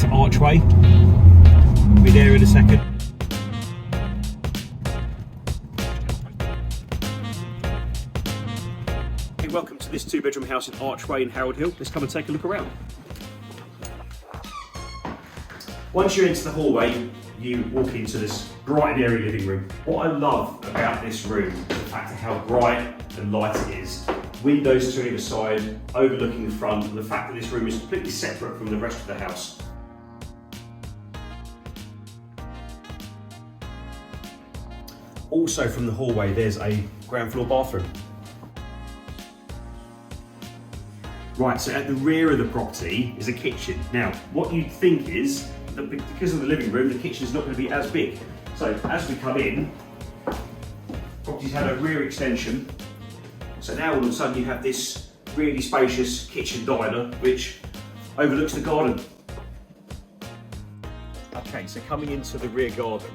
into archway. We'll be there in a second. Hey, welcome to this 2-bedroom house in Archway in Harold Hill. Let's come and take a look around. Once you're into the hallway, you walk into this bright and airy living room. What I love about this room is the fact of how bright and light it is. Windows to either side, overlooking the front, and the fact that this room is completely separate from the rest of the house. Also from the hallway, there's a ground floor bathroom. Right, so at the rear of the property is a kitchen. Now, what you'd think is that because of the living room, the kitchen is not going to be as big. So as we come in, property's had a rear extension. So now all of a sudden you have this really spacious kitchen diner, which overlooks the garden. Okay, so coming into the rear garden,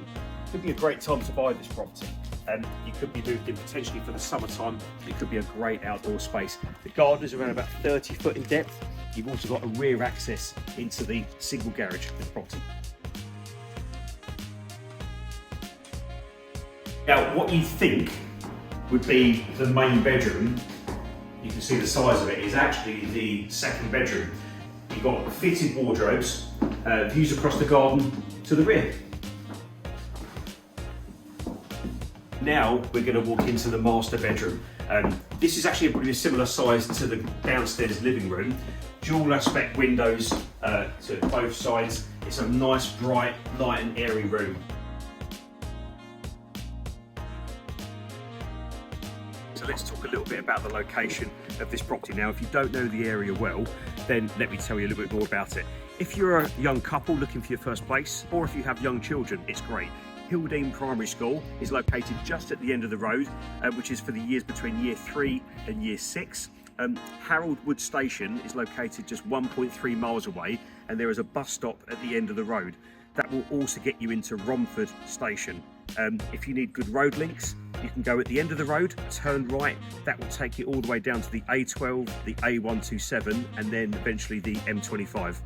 could be a great time to buy this property. You could be moved in potentially for the summertime. It could be a great outdoor space. The garden is around about 30 foot in depth. You've also got a rear access into the single garage of the property. Now, what you think would be the main bedroom, you can see the size of it, is actually the second bedroom. You've got fitted wardrobes, views across the garden to the rear. Now we're going to walk into the master bedroom. This is actually a pretty similar size to the downstairs living room. Dual aspect windows to both sides. It's a nice, bright, light and airy room. So let's talk a little bit about the location of this property. Now, if you don't know the area well, then let me tell you a little bit more about it. If you're a young couple looking for your first place, or if you have young children, it's great. Hildene Primary School is located just at the end of the road, which is for the years between year 3 and year 6. Harold Wood Station is located just 1.3 miles away, and there is a bus stop at the end of the road. That will also get you into Romford Station. If you need good road links, you can go at the end of the road, turn right, that will take you all the way down to the A12, the A127, and then eventually the M25.